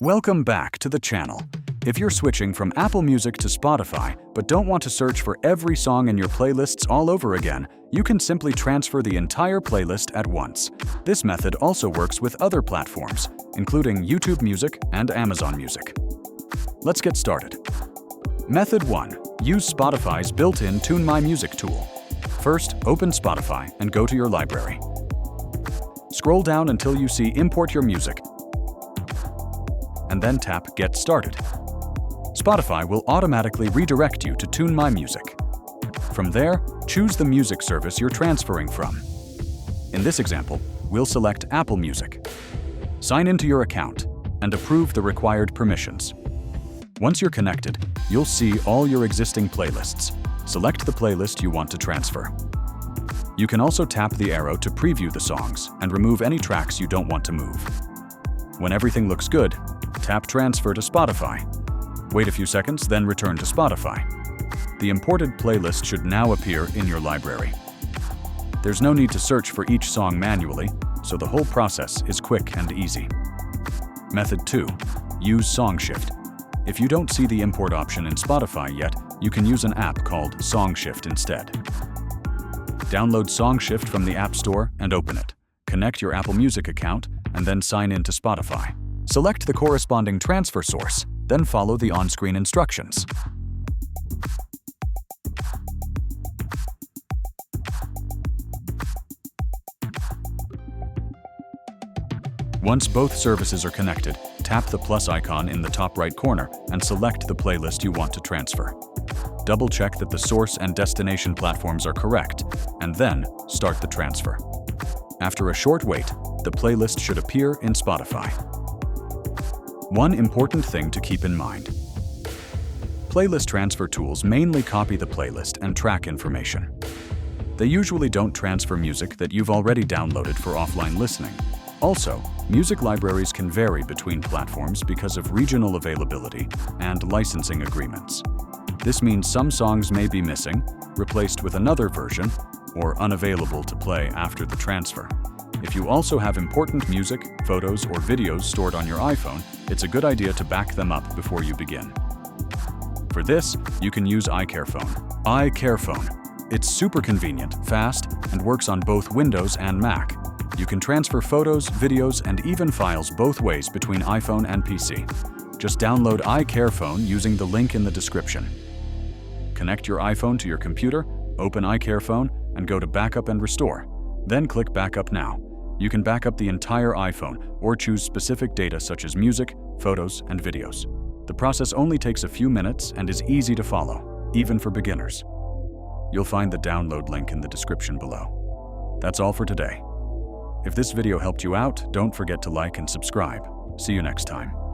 Welcome back to the channel. If you're switching from Apple Music to Spotify but don't want to search for every song in your playlists all over again, you can simply transfer the entire playlist at once. This method also works with other platforms, including YouTube Music and Amazon Music. Let's get started. Method 1. Use Spotify's built-in TuneMyMusic tool. First, open Spotify and go to your library. Scroll down until you see Import Your Music, and then tap Get Started. Spotify will automatically redirect you to TuneMyMusic. From there, choose the music service you're transferring from. In this example, we'll select Apple Music. Sign into your account and approve the required permissions. Once you're connected, you'll see all your existing playlists. Select the playlist you want to transfer. You can also tap the arrow to preview the songs and remove any tracks you don't want to move. When everything looks good, tap Transfer to Spotify. Wait a few seconds, then return to Spotify. The imported playlist should now appear in your library. There's no need to search for each song manually, so the whole process is quick and easy. Method 2. Use SongShift. If you don't see the import option in Spotify yet, you can use an app called SongShift instead. Download SongShift from the App Store and open it. Connect your Apple Music account and then sign in to Spotify. Select the corresponding transfer source, then follow the on-screen instructions. Once both services are connected, tap the plus icon in the top right corner and select the playlist you want to transfer. Double-check that the source and destination platforms are correct, and then start the transfer. After a short wait, the playlist should appear in Spotify. One important thing to keep in mind. Playlist transfer tools mainly copy the playlist and track information. They usually don't transfer music that you've already downloaded for offline listening. Also, music libraries can vary between platforms because of regional availability and licensing agreements. This means some songs may be missing, replaced with another version, or unavailable to play after the transfer. If you also have important music, photos, or videos stored on your iPhone, it's a good idea to back them up before you begin. For this, you can use iCareFone. iCareFone. It's super convenient, fast, and works on both Windows and Mac. You can transfer photos, videos, and even files both ways between iPhone and PC. Just download iCareFone using the link in the description. Connect your iPhone to your computer, open iCareFone, and go to Backup and Restore. Then click Backup Now. You can back up the entire iPhone or choose specific data such as music, photos, and videos. The process only takes a few minutes and is easy to follow, even for beginners. You'll find the download link in the description below. That's all for today. If this video helped you out, don't forget to like and subscribe. See you next time.